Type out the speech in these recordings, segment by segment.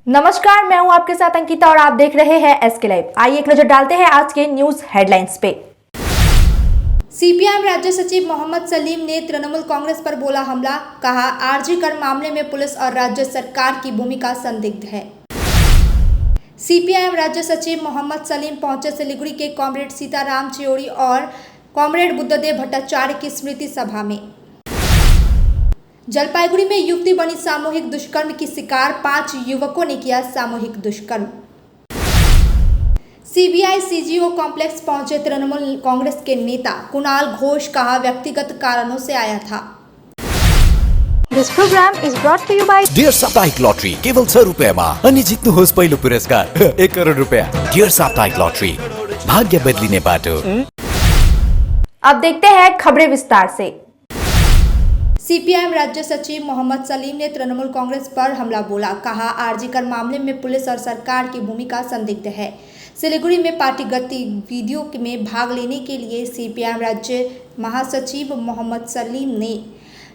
नमस्कार, मैं हूं आपके साथ अंकिता और आप देख रहे हैं एसके लाइव। आइए एक नजर डालते हैं आज के न्यूज हेडलाइंस पे। सीपीआईएम राज्य सचिव मोहम्मद सलीम ने तृणमूल कांग्रेस पर बोला हमला, कहा आरजी कर मामले में पुलिस और राज्य सरकार की भूमिका संदिग्ध है। सीपीआईएम राज्य सचिव मोहम्मद सलीम पहुंचे सिलीगुड़ी के कॉमरेड सीताराम चियोड़ी और कॉमरेड बुद्धदेव भट्टाचार्य की स्मृति सभा में। जलपाईगुड़ी में युवती बनी सामूहिक दुष्कर्म की शिकार, 5 युवकों ने किया सामूहिक दुष्कर्म। सीबीआई सीजीओ कॉम्प्लेक्स पहुंचे तृणमूल कांग्रेस के नेता कुणाल घोष, कहा व्यक्तिगत कारणों से आया था। This program is brought to you by dear साप्ताहिक लॉटरी केवल 100 रुपयामा अनि जित्नुहोस् पहिलो पुरस्कार 1 करोड रुपया। डियर साप्ताहिक लॉटरी, भाग्य बदलिने बाटो। अब देखते हैं खबरें विस्तार से। सीपीआईएम राज्य सचिव मोहम्मद सलीम ने तृणमूल कांग्रेस पर हमला बोला, कहा आरजी कर मामले में पुलिस और सरकार की भूमिका संदिग्ध है। सिलीगुड़ी में पार्टी गतिविधियों में भाग लेने के लिए सीपीआईएम राज्य महासचिव मोहम्मद सलीम ने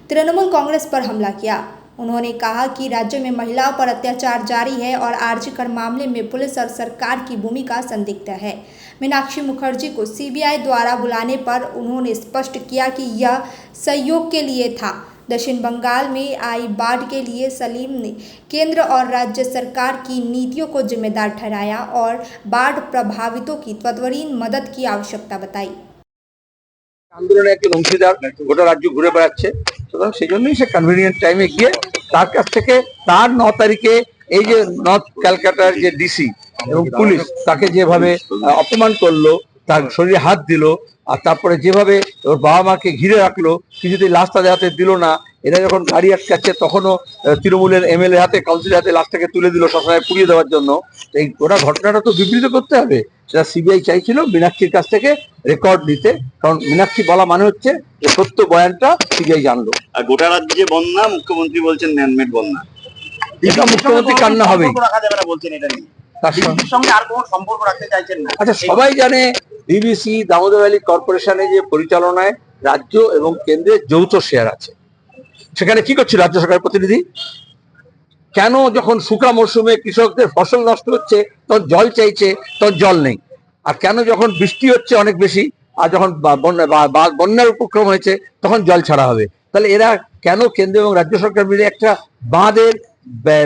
तृणमूल कांग्रेस पर हमला किया। उन्होंने कहा कि राज्य में महिलाओं पर अत्याचार जारी है और आरजी कर मामले में पुलिस और सरकार की भूमिका संदिग्ध है। मीनाक्षी मुखर्जी को सीबीआई द्वारा बुलाने पर उन्होंने स्पष्ट किया कि यह सहयोग के लिए था। दक्षिण बंगाल में आई बाढ़ के लिए सलीम ने केंद्र और राज्य सरकार की नीतियों को जिम्मेदार ठहराया और बाढ़ प्रभावितों की त्वरित मदद की आवश्यकता बताई। आंदोलने একজন অংশীদার গোটা রাজ্য ঘুরে বেড়াচ্ছে, সুতরাং সেজন্যই সে কনভিনিয়েন্ট টাইমে গিয়ে তার কাছ থেকে তার 9 তারিখে এই যে নর্থ ক্যালকাটার যে ডিসি এবং পুলিশ তাকে যেভাবে অপমান করলো, তার শরীরে হাত দিল আর তারপরে যেভাবে ওর বাবা মাকে ঘিরে রাখলো, কিছুতেই লাশ তাদের হাতে দিল না। এরা যখন গাড়ি আটকাচ্ছে তখনও তৃণমূলের এমএলএ হাতে কাউন্সিলের হাতে লাশটাকে তুলে দিল শ্মশানে পুড়িয়ে দেওয়ার জন্য। এই গোটা ঘটনাটা তো বিবৃত করতে হবে, সেটা সিবিআই চাইছিল মীনাক্ষীর কাছ থেকে রেকর্ড নিতে, কারণ মীনাক্ষী বলা মানে হচ্ছে যে সত্য বয়ানটা সিবিআই জানলো। আর গোটা রাজ্যে বন্যা, মুখ্যমন্ত্রী বলছেন ম্যানমেড বন্যা। এটা মুখ্যমন্ত্রী কান্না হবে, রাখা যাবে না বলছেন, এটা নিয়ে তার সঙ্গে আর কোনো সম্পর্ক রাখতে চাইছেন না। আচ্ছা, সবাই জানে বিবিসি দামোদর ভ্যালি কর্পোরেশনে যে পরিচালনায় রাজ্য এবং কেন্দ্রের যৌথ শেয়ার আছে, সেখানে কি করছে রাজ্য সরকারের প্রতিনিধি? কেন যখন শুকা মরশুমে কৃষকদের ফসল নষ্ট হচ্ছে তখন জল চাইছে, তখন জল নেই? আর কেন যখন বৃষ্টি হচ্ছে অনেক বেশি আর যখন বন্যার উপক্রম হয়েছে তখন জল ছাড়া হবে? তাহলে এরা কেন কেন্দ্র এবং রাজ্য সরকার মিলে একটা বাঁধের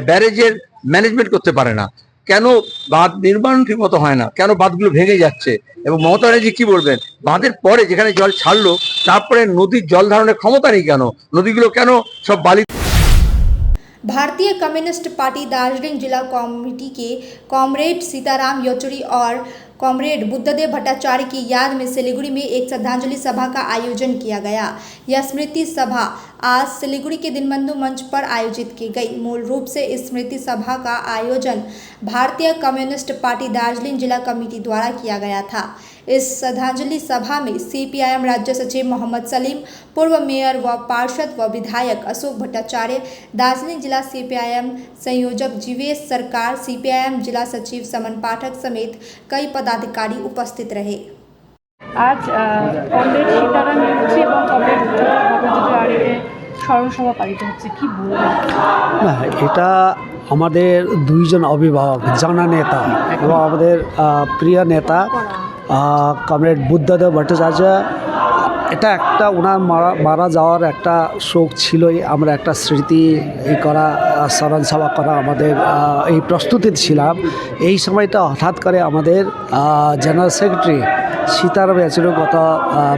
ব্যারেজের ম্যানেজমেন্ট করতে পারে না? কেন বাঁধ নির্মাণ ঠিক মতো হয় না? কেন বাঁধগুলো ভেঙে যাচ্ছে? এবং মমতা ব্যানার্জি কি বলবেন, বাঁধের পরে যেখানে জল ছাড়লো তারপরে নদীর জল ধারণের ক্ষমতা নেই কেন? নদীগুলো কেন সব বালি? भारतीय कम्युनिस्ट पार्टी दार्जिलिंग जिला कमेटी के कॉमरेड सीताराम येचुरी और कॉमरेड बुद्धदेव भट्टाचार्य की याद में सिलीगुड़ी में एक श्रद्धांजलि सभा का आयोजन किया गया। यह स्मृति सभा आज सिलीगुड़ी के दीनबंधु मंच पर आयोजित की गई। मूल रूप से इस स्मृति सभा का आयोजन भारतीय कम्युनिस्ट पार्टी दार्जिलिंग जिला कमेटी द्वारा किया गया था। इस श्रद्धांजलि सभा में सीपीआईएम राज्य सचिव मोहम्मद सलीम, पूर्व मेयर व पार्षद व विधायक अशोक भट्टाचार्य, दार्जिलिंग जिला सीपीआईएम संयोजक जीवेश सरकार, सीपीआईएम जिला सचिव समन पाठक समेत कई पदाधिकारी उपस्थित रहे। आज कमरेड सीताराम येचुरी এবং কমরেড ভট্টাচার্যের স্মরণ সভা পালিত হচ্ছে, কি বলবেন? না, এটা আমাদের দুইজন অভিভাবক জানা নেতা এবং আমাদের প্রিয় নেতা কমরেড বুদ্ধদেব ভট্টাচার্য, এটা একটা ওনার মারা যাওয়ার একটা শোক ছিলই। আমরা একটা স্মৃতি করা, স্মরণ সভা করা আমাদের এই প্রস্তুতি ছিলাম। এই সময়টা হঠাৎ করে আমাদের জেনারেল সেক্রেটারি সীতারাম ইয়েচুরি গত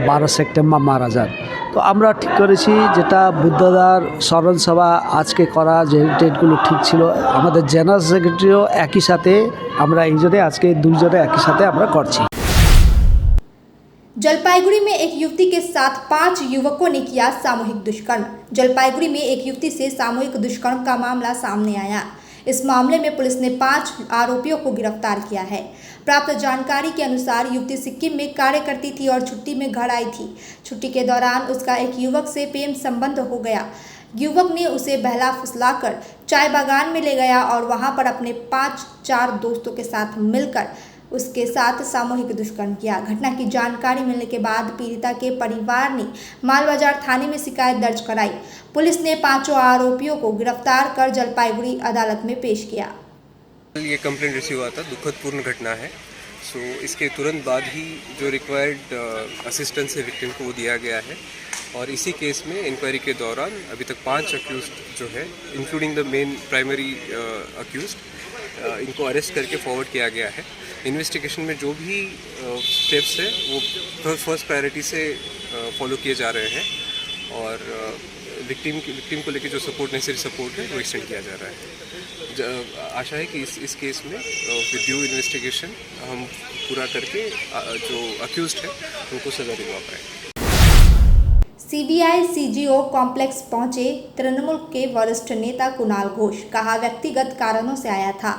12 সেপ্টেম্বর মারা যান। তো আমরা ঠিক করেছি যেটা বুদ্ধদার স্মরণ সভা আজকে করা, যে ডেটগুলো ঠিক ছিল, আমাদের জেনারেল সেক্রেটারিও একই সাথে, আমরা এই জন্য আজকে দুইজনে একই সাথে আমরা করছি। जलपाईगुड़ी में एक युवती के साथ 5 युवकों ने किया सामूहिक दुष्कर्म। जलपाईगुड़ी में एक युवती से सामूहिक दुष्कर्म का मामला सामने आया। इस मामले में पुलिस ने 5 आरोपियों को गिरफ्तार किया है। प्राप्त जानकारी के अनुसार युवती सिक्किम में कार्य करती थी और छुट्टी में घर आई थी। छुट्टी के दौरान उसका एक युवक से प्रेम संबंध हो गया। युवक ने उसे बहला फुसलाकर चाय बागान में ले गया और वहां पर अपने 5-4 दोस्तों के साथ मिलकर उसके साथ सामूहिक दुष्कर्म किया। घटना की जानकारी मिलने के बाद पीड़िता के परिवार ने मालबाजार थाने में शिकायत दर्ज कराई। पुलिस ने 5 आरोपियों को गिरफ्तार कर जलपाईगुड़ी अदालत में पेश किया। ये कंप्लेंट रिसीव हुआ था, दुखदपूर्ण घटना है। सो इसके तुरंत बाद ही जो रिक्वायर्ड असिस्टेंस है विक्टिम को वो दिया गया है और इसी केस में इंक्वायरी के दौरान अभी तक 5 अक्यूज्ड जो है including the main primary accused इनको अरेस्ट करके फॉरवर्ड किया गया है। इन्वेस्टिगेशन में जो भी स्टेप्स है वो फर्स्ट प्रायोरिटी से फॉलो किए जा रहे हैं और विक्टिम को लेकर जो सपोर्ट नेसेसरी सपोर्ट है वो एक्सटेंड किया जा रहा है। आशा है कि इस केस में विद ड्यू इन्वेस्टिगेशन हम पूरा करके जो अक्यूज्ड है उनको सजा दिलवा पाए। सीबीआई सीजीओ कॉम्प्लेक्स पहुंचे तृणमूल के वरिष्ठ नेता कुणाल घोष, कहा व्यक्तिगत कारणों से आया था।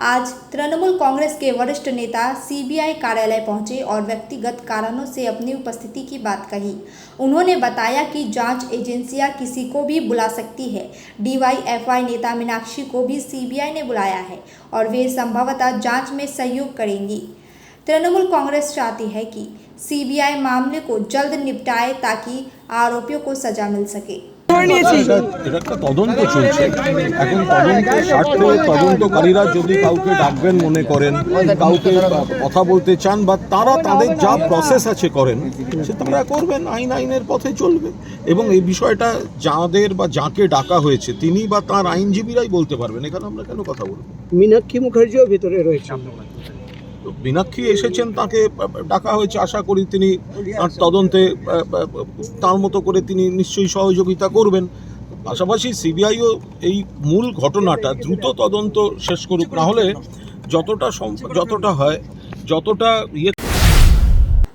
आज तृणमूल कांग्रेस के वरिष्ठ नेता सीबीआई कार्यालय पहुंचे और व्यक्तिगत कारणों से अपनी उपस्थिति की बात कही। उन्होंने बताया कि जांच एजेंसियां किसी को भी बुला सकती है। डीवाईएफआई नेता मीनाक्षी को भी सीबीआई ने बुलाया है और वे संभवतः जांच में सहयोग करेंगी। तृणमूल कांग्रेस चाहती है कि सीबीआई मामले को जल्द निपटाए ताकि आरोपियों को सजा मिल सके। এটা একটা তদন্ত চলছে। এখন তদন্তের স্বার্থে তদন্তকারীরা যদি কাউকে ডাকবেন মনে করেন, কাউকে কথা বলতে চান বা তারা তাদের যা প্রসেস আছে করেন, সে তারা করবেন, আইনের পথে চলবে। এবং এই বিষয়টা যাদের বা যাকে ডাকা হয়েছে তিনি বা তার আইনজীবীরাই বলতে পারবেন, এখানে আমরা কেন কথা বলবো। মীনাক্ষী মুখার্জিও ভিতরে রয়েছে। মীনাক্ষী এসেছেন, তাকে ডাকা হয়েছে, আশা করি তিনি তার তদন্তে তার মতো করে তিনি নিশ্চয়ই সহযোগিতা করবেন। পাশাপাশি সিবিআইও এই মূল ঘটনাটা দ্রুত তদন্ত শেষ করুক, না হলে যতটা হয় যতটা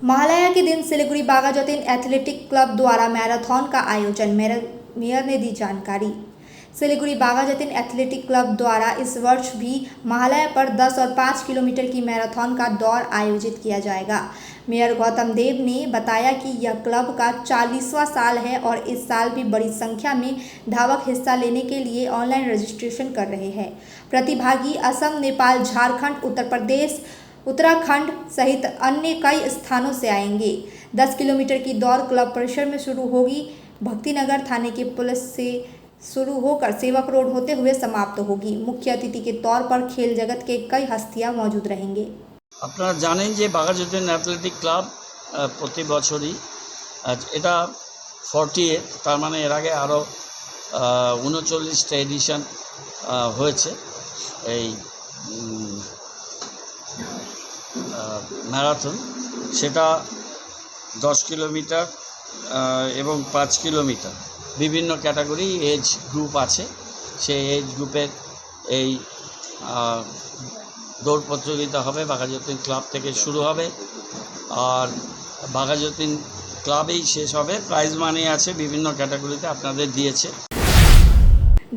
महालया के दिन सिलीगुड़ी बागा जतीन एथलेटिक क्लब द्वारा मैराथन का आयोजन, मेयर ने दी जानकारी। सिलीगुड़ी बागा जतीन एथलेटिक क्लब द्वारा इस वर्ष भी महालया पर 10 और 5 किलोमीटर की मैराथन का दौड़ आयोजित किया जाएगा। मेयर गौतम देव ने बताया कि यह क्लब का 40वां साल है और इस साल भी बड़ी संख्या में धावक हिस्सा लेने के लिए ऑनलाइन रजिस्ट्रेशन कर रहे हैं। प्रतिभागी असम, नेपाल, झारखंड, उत्तर प्रदेश, उत्तराखंड सहित अन्य कई स्थानों से आएंगे। 10 किलोमीटर की दौड़ क्लब परिसर में शुरू होगी। भक्तिनगर थाने के पुलिस से शुरू होकर सेवक रोड होते हुए समाप्त होगी। मुख्य अतिथि के तौर पर खेल जगत के कई हस्तियां मौजूद रहेंगे। আপনারা জানেন যে বাঘাযতীন অ্যাথলেটিক ক্লাব প্রতি বছরই এটা 48, তার মানে এর আগে আরও 39টা এডিশন হয়েছে এই ম্যারাথন। সেটা 10 কিলোমিটার এবং 5 কিলোমিটার বিভিন্ন ক্যাটাগরি এজ গ্রুপ আছে। সেই এজ গ্রুপের এই দৌড় প্রতিযোগিতা হবে, বাঘাযতীন ক্লাব থেকে শুরু হবে আর বাঘাযতীন ক্লাবেই শেষ হবে। প্রাইজ মানি আছে বিভিন্ন ক্যাটাগরিতে আপনাদের দিয়েছে।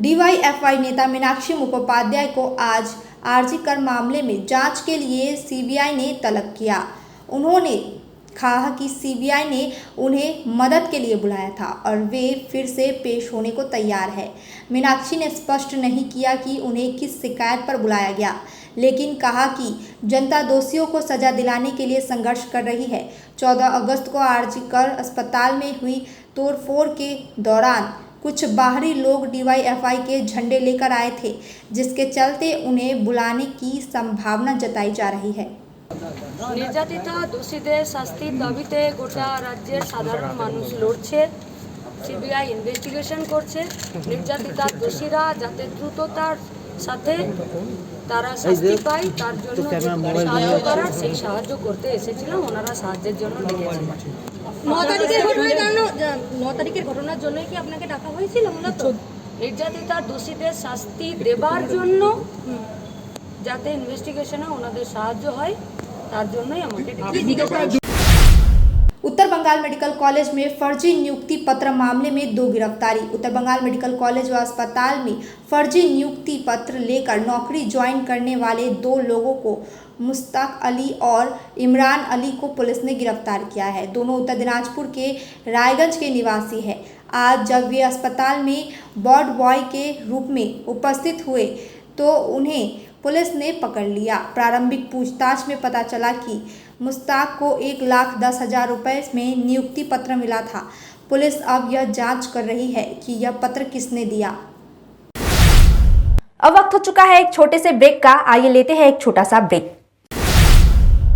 डीवाईएफआई नेता मीनाक्षी मुखोपाध्याय को आज आरजीकर मामले में जांच के लिए सीबीआई ने तलब किया। उन्होंने कहा कि सीबीआई ने उन्हें मदद के लिए बुलाया था और वे फिर से पेश होने को तैयार है। मीनाक्षी ने स्पष्ट नहीं किया कि उन्हें किस शिकायत पर बुलाया गया, लेकिन कहा कि जनता दोषियों को सजा दिलाने के लिए संघर्ष कर रही है। 14 अगस्त को आरजीकर अस्पताल में हुई तोड़फोड़ के दौरान कुछ बाहरी लोग डीवाईएफआई के झंडे लेकर आए थे, जिसके चलते उन्हें बुलाने की संभावना जताई जा रही है। নির্যাতিত দোষীদের শাস্তির দাবিতে গোটা রাজ্যের সাধারণ মানুষ লড়ছে। সিবিআই ইনভেস্টিগেশন করছে। নির্যাতিতা দোষীরা যাতে দ্রুততার সাথে তারা শাস্তি পায় তার জন্য সাহায্য করার সেই সাহায্য করতে এসেছিলাম। ওনারা সাহায্যের জন্য ডেকেছিলেন। 9 তারিখের ঘটনার জন্যই কি আপনাকে ডাকা হয়েছিল? মূলত নির্যাতিতা দোষীদের শাস্তি দেবার জন্য, যাতে ইনভেস্টিগেশনে ওনাদের সাহায্য হয় তার জন্যই আমাকে ডেকেছিলেন। उत्तर बंगाल मेडिकल कॉलेज में फर्जी नियुक्ति पत्र मामले में 2 गिरफ्तारी। उत्तर बंगाल मेडिकल कॉलेज व अस्पताल में फर्जी नियुक्ति पत्र लेकर नौकरी ज्वाइन करने वाले 2 लोगों को, मुश्ताक अली और इमरान अली को पुलिस ने गिरफ्तार किया है। दोनों उत्तर दिनाजपुर के रायगंज के निवासी हैं। आज जब वे अस्पताल में वार्ड बॉय के रूप में उपस्थित हुए तो उन्हें पुलिस ने पकड़ लिया। प्रारंभिक पूछताछ में पता चला कि मुश्ताक को 1,10,000 रुपये में नियुक्ति पत्र मिला था। पुलिस अब यह जांच कर रही है कि यह पत्र किसने दिया। अब वक्त हो चुका है एक छोटे से ब्रेक का। आइए लेते हैं एक छोटा सा break.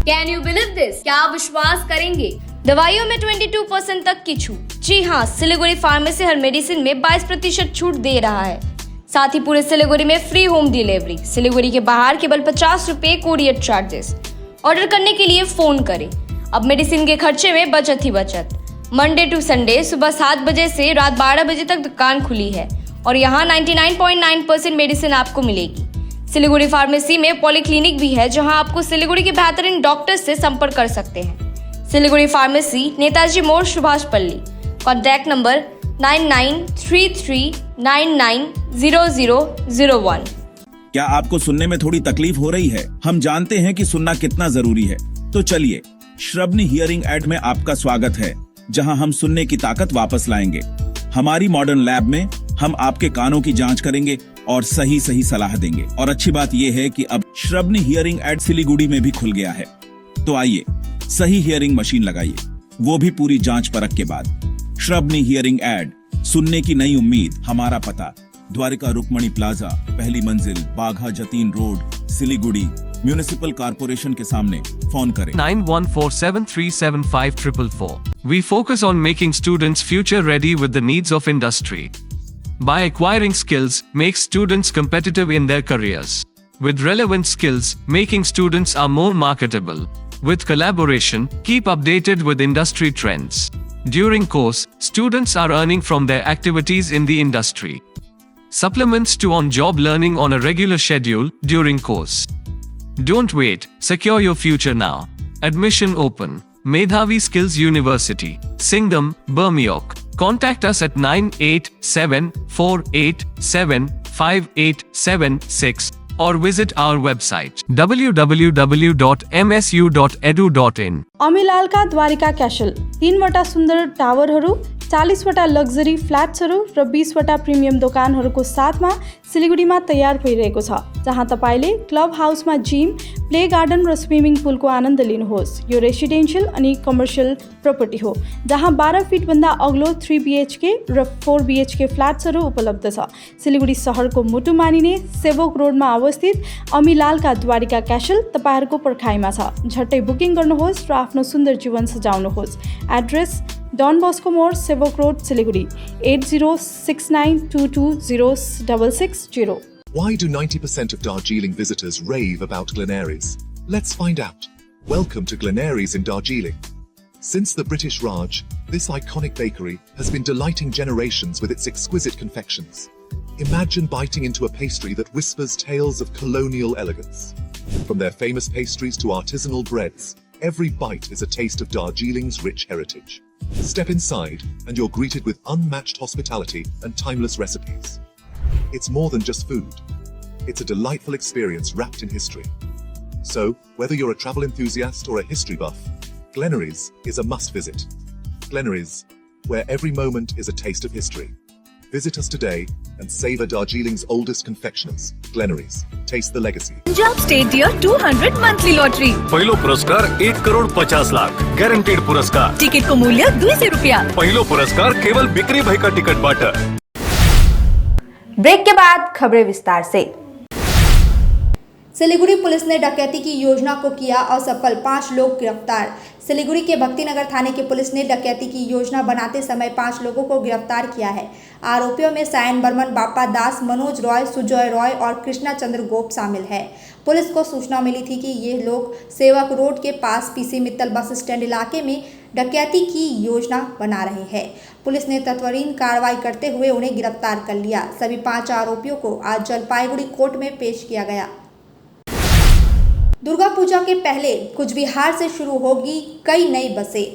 Can you believe this? क्या आप विश्वास करेंगे? दवाइयों में 22% तक की छूट। जी हाँ, सिलीगुड़ी फार्मेसी हर मेडिसिन में 22% छूट दे रहा है। साथ ही पूरे सिलीगुड़ी में फ्री होम डिलीवरी। सिलीगुड़ी के बाहर केवल 50 रुपए कोरियर चार्जेस। ऑर्डर करने के लिए फोन करें। अब मेडिसिन के खर्चे में बचत ही बचत। मंडे टू संडे सुबह 7 बजे से रात 12 बजे तक दुकान खुली है और यहाँ 99.9% मेडिसिन आपको मिलेगी। सिलीगुड़ी फार्मेसी में पॉलीक्लिनिक भी है, जहां आपको सिलीगुड़ी के बेहतरीन डॉक्टर से संपर्क कर सकते हैं। सिलीगुड़ी फार्मेसी, नेताजी मोड़, सुभाष पल्ली। Contact number 9933990001। क्या आपको सुनने में थोड़ी तकलीफ हो रही है? हम जानते हैं कि सुनना कितना जरूरी है, तो चलिए श्रवणी हियरिंग एड में आपका स्वागत है, जहां हम सुनने की ताकत वापस लाएंगे। हमारी मॉडर्न लैब में हम आपके कानों की जांच करेंगे और सही सलाह देंगे। और अच्छी बात यह है कि अब श्रवणी हियरिंग एड सिलीगुड़ी में भी खुल गया है। तो आइए सही हियरिंग मशीन लगाइए, वो भी पूरी जांच परख के बाद। श्रवणी हियरिंग एड, सुनने की नई उम्मीद। हमारा पता द्वारिका रुक्मणी प्लाजा, पहली मंजिल, Bagha Jatin road, Siliguri, municipal corporation के सामने। फोन करें 9147375444. We focus on making students future ready with the needs of industry. By acquiring skills, makes students competitive in their careers. With relevant skills, making students are more marketable. With collaboration, keep updated with industry trends. During course, students are earning from their activities in the industry. Supplements to on-job learning on a regular schedule during course. Don't wait, secure your future now. Admission open. Medhavi Skills University, Singham, Bermioc. Contact us at 9874875876 or visit our website www.msu.edu.in. अमिलालका Dwarika castle 3वटा सुन्दर टावरहरू, 40वटा luxury फ्ल्याट्सहरू र 20वटा premium दोकानहरूको साथमा सिलीगुडीमा तयार भइरहेको छ, जहाँ तपाईँले क्लब हाउसमा जिम, प्ले गार्डन र स्विमिङ पुलको आनन्द लिनुहोस्। यो रेसिडेन्सियल अनि कमर्सियल प्रपर्टी हो, जहाँ 12 फिटभन्दा अग्लो 3 BHK र 4 BHK फ्ल्याट्सहरू उपलब्ध छ। सिलीगुडी सहरको मुटु मानिने सेवोक रोडमा अवस्थित अमिलालका द्वारिका क्यासल तपाईँहरूको पर्खाइमा छ। झट्टै बुकिङ गर्नुहोस् र आफ्नो सुन्दर जीवन सजाउनुहोस्। एड्रेस डन बस्को मोड, Sevoke road, Siliguri 8069220660। Why do 90% of Darjeeling visitors rave about Glenaries? Let's find out. Welcome to Glenaries in Darjeeling. Since the British Raj, this iconic bakery has been delighting generations with its exquisite confections. Imagine biting into a pastry that whispers tales of colonial elegance. From their famous pastries to artisanal breads, every bite is a taste of Darjeeling's rich heritage. Step inside and you're greeted with unmatched hospitality and timeless recipes. It's more than just food. It's a delightful experience wrapped in history. So, whether you're a travel enthusiast or a history buff, Glenaries is a must visit. Glenaries, where every moment is a taste of history. Visit us today and savor Darjeeling's oldest confectioners. Glenaries, taste the legacy. Punjab State Year 200 monthly lottery. पहिलो पुरस्कार 1,50,00,000 guaranteed पुरस्कार. Ticket को मूल्य 200 रुपया. पहिलो पुरस्कार केवल बिक्री भाई का टिकट बाटा. ब्रेक के बाद खबरें विस्तार से। सिलीगुड़ी पुलिस ने डकैती की योजना को किया असफल, 5 लोग गिरफ्तार। सिलीगुड़ी के भक्तिनगर थाने की पुलिस ने डकैती की योजना बनाते समय 5 लोगों को गिरफ्तार किया है। आरोपियों में सायन बर्मन, बापा दास, मनोज रॉय, सुजय रॉय और कृष्णा चंद्र गोप शामिल है। पुलिस को सूचना मिली थी कि ये लोग सेवक रोड के पास पीसी मित्तल बस स्टैंड इलाके में डकैती की योजना बना रहे हैं। पुलिस ने तत्वरीन कार्रवाई करते हुए उन्हें गिरफ्तार कर लिया। सभी 5 आरोपियों को आज जलपाईगुड़ी कोर्ट में पेश किया गया। दुर्गा पूजा के पहले कुचबिहार से शुरू होगी कई नई बसें।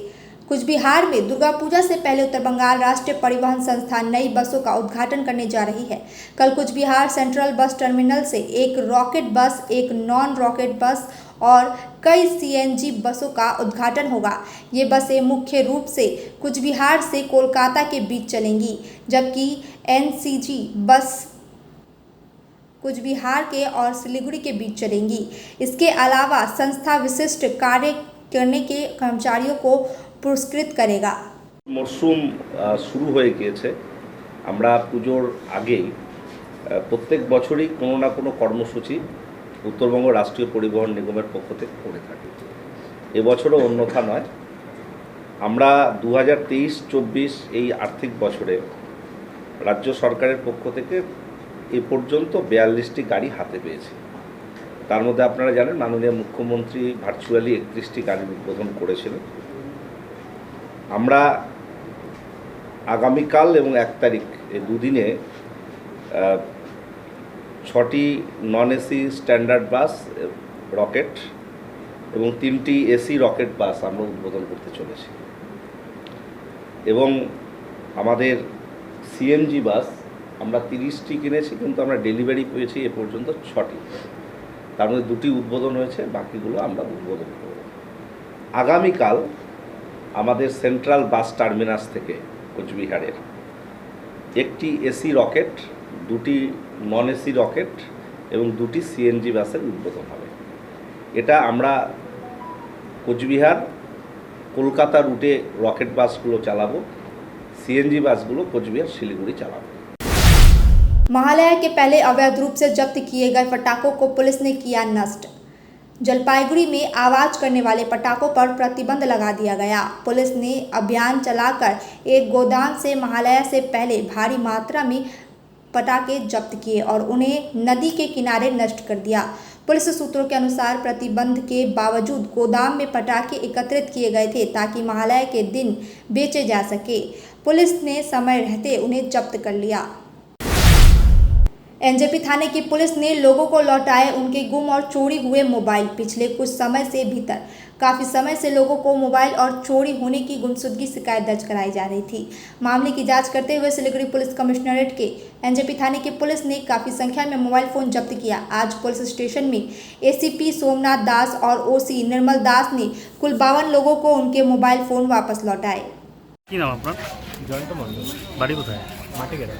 कुचबिहार में दुर्गा पूजा से पहले उत्तर बंगाल राष्ट्रीय परिवहन संस्थान नई बसों का उद्घाटन करने जा रही है। कल कुचबिहार सेंट्रल बस टर्मिनल से एक रॉकेट बस, एक नॉन रॉकेट बस और कई CNG बसों का उद्घाटन होगा। ये बसें मुख्य रूप से कुचबिहार से कोलकाता के बीच चलेंगी, जबकि NCG बस कुचबिहार के और सिलीगुड़ी के बीच चलेंगी। इसके अलावा संस्था विशिष्ट कार्य करने के कर्मचारियों को पुरस्कृत करेगा। মরশুম শুরু হয়ে গিয়েছে। আমরা পুজোর আগেই প্রত্যেক বছরই কোনো না কোনো কর্মসূচি উত্তরবঙ্গ রাষ্ট্রীয় পরিবহন নিগমের পক্ষ থেকে করে থাকে। এবছরও অন্যথা নয়। আমরা 2023-24 এই আর্থিক বছরে রাজ্য সরকারের পক্ষ থেকে এ পর্যন্ত 42টি গাড়ি হাতে পেয়েছি। তার মধ্যে আপনারা জানেন মাননীয় মুখ্যমন্ত্রী ভার্চুয়ালি 31টি গাড়ির উদ্বোধন করেছিলেন। আমরা আগামীকাল এবং 1 তারিখ এই দুদিনে 6টি নন এসি স্ট্যান্ডার্ড বাস রকেট এবং 3টি এসি রকেট বাস আমরা উদ্বোধন করতে চলেছি এবং আমাদের সিএনজি বাস আমরা 30টি কিনেছি, কিন্তু আমরা ডেলিভারি পেয়েছি এ পর্যন্ত 6টি। তার মধ্যে 2টি উদ্বোধন হয়েছে, বাকিগুলো আমরা উদ্বোধন করব। আগামীকাল আমাদের সেন্ট্রাল বাস টার্মিনাস থেকে কোচবিহারের 1টি এসি রকেট, 2টি নন এসি রকেট এবং 2টি সিএনজি বাসের উদ্বোধন হবে। এটা আমরা কোচবিহার কলকাতা রুটে রকেট বাসগুলো চালাবো, सीएनजी বাসগুলো কোচবিহার শিলিগুড়ি চালাবো। महालया के पहले अवैध रूप से जब्त किए गए पटाखों को पुलिस ने किया नष्ट। जलपाईगुड़ी में आवाज करने वाले पटाखों पर प्रतिबंध लगा दिया गया। पुलिस ने अभियान चलाकर एक गोदाम से महालया से पहले भारी मात्रा में पटाखे जब्त किए और उन्हें नदी के किनारे नष्ट कर दिया। पुलिस सूत्रों के अनुसार प्रतिबंध के बावजूद गोदाम में पटाखे एकत्रित किए गए थे ताकि महालया के दिन बेचे जा सके। पुलिस ने समय रहते उन्हें जब्त कर लिया। एनजेपी थाने की पुलिस ने लोगों को लौटाए उनके गुम और चोरी हुए मोबाइल। पिछले कुछ समय से भीतर काफ़ी समय से लोगों को मोबाइल और चोरी होने की गुमशुदगी शिकायत दर्ज कराई जा रही थी। मामले की जांच करते हुए सिलीगुड़ी पुलिस कमिश्नरेट के एनजेपी थाने की पुलिस ने काफ़ी संख्या में मोबाइल फ़ोन जब्त किया। आज पुलिस स्टेशन में एसीपी सोमनाथ दास और ओसी निर्मल दास ने कुल 52 लोगों को उनके मोबाइल फ़ोन वापस लौटाए। কি নাম আপনার? জয়ন্ত মণ্ডল। বাড়ি কোথায়? মাটিকেরা।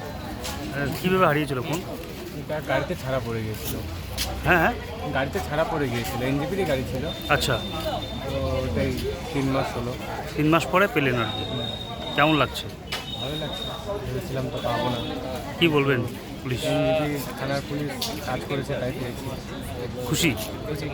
কীভাবে হারিয়েছিল ফোন? এটা গাড়িতে ছাড়া পড়ে গিয়েছিল। হ্যাঁ হ্যাঁ, গাড়িতে ছাড়া পড়ে গিয়েছিল, এনজেপিরই গাড়ি ছিল। আচ্ছা, তো ওটাই 3 মাস হলো। 3 মাস পরে পেলেন আর কি। কেমন লাগছে? ভালো লাগছে, ভেবেছিলাম তো পাবো না। কী বলবেন পুলিশ? এনজেপি থানার পুলিশ কাজ করেছে তাই পেয়েছি। খুশি? খুশি।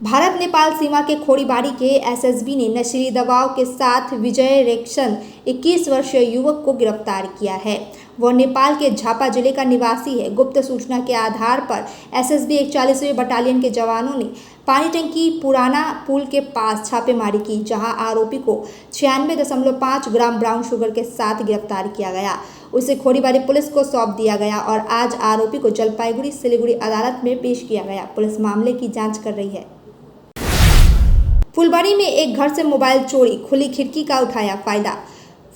भारत नेपाल सीमा के खोड़ीबाड़ी के एसएसबी ने नशीली दवाओं के साथ विजय रेक्शन 21 वर्षीय युवक को गिरफ्तार किया है। वह नेपाल के झापा जिले का निवासी है। गुप्त सूचना के आधार पर एसएसबी 41वीं बटालियन के जवानों ने पानी टंकी पुराना पुल के पास छापेमारी की, जहां आरोपी को 96.5 ग्राम ब्राउन शुगर के साथ गिरफ्तार किया गया। उसे खोड़ीबाड़ी पुलिस को सौंप दिया गया और आज आरोपी को जलपाईगुड़ी सिलीगुड़ी अदालत में पेश किया गया। पुलिस मामले की जाँच कर रही है। फुलबाड़ी में एक घर से मोबाइल चोरी, खुली खिड़की का उठाया फायदा।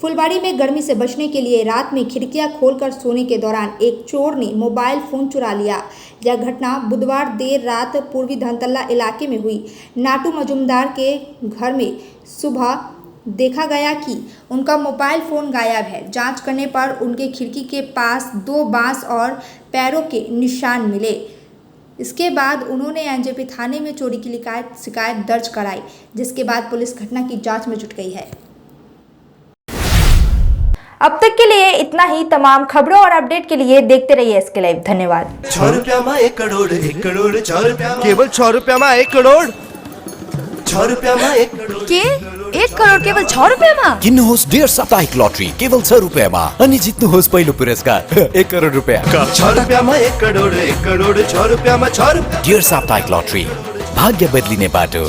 फुलबाड़ी में गर्मी से बचने के लिए रात में खिड़कियां खोलकर सोने के दौरान एक चोर ने मोबाइल फ़ोन चुरा लिया। यह घटना बुधवार देर रात पूर्वी धनतल्ला इलाके में हुई। नाटू मजुमदार के घर में सुबह देखा गया कि उनका मोबाइल फ़ोन गायब है। जांच करने पर उनके खिड़की के पास 2 बांस और पैरों के निशान मिले। इसके बाद उन्होंने एनजेपी थाने में चोरी की शिकायत दर्ज कराई, जिसके बाद पुलिस घटना की जांच में जुट गई है। अब तक के लिए इतना ही। तमाम खबरों और अपडेट के लिए देखते रहिए SK लाइव। धन्यवाद। 6 रुपया में 1 करोड़, 1 करोड़ 6 रुपया, केवल 6 रुपया में 1 करोड़, 6 रुपया में 1 करोड़ के 1 करोड़ केवल 6 रुपया में? किन्नुहोस् डेढ साप्ताहिक लटरी केवल 6 रुपियाँमा अनि जित्नुहोस् पहिलो पुरस्कार 1 करोड रुपियाँ। 6 रुपया में 1 करोड़, 1 करोड़ 6 रुपया में 6 रुपया। डेढ साप्ताहिक लटरी, भाग्य बदलिने बाटो।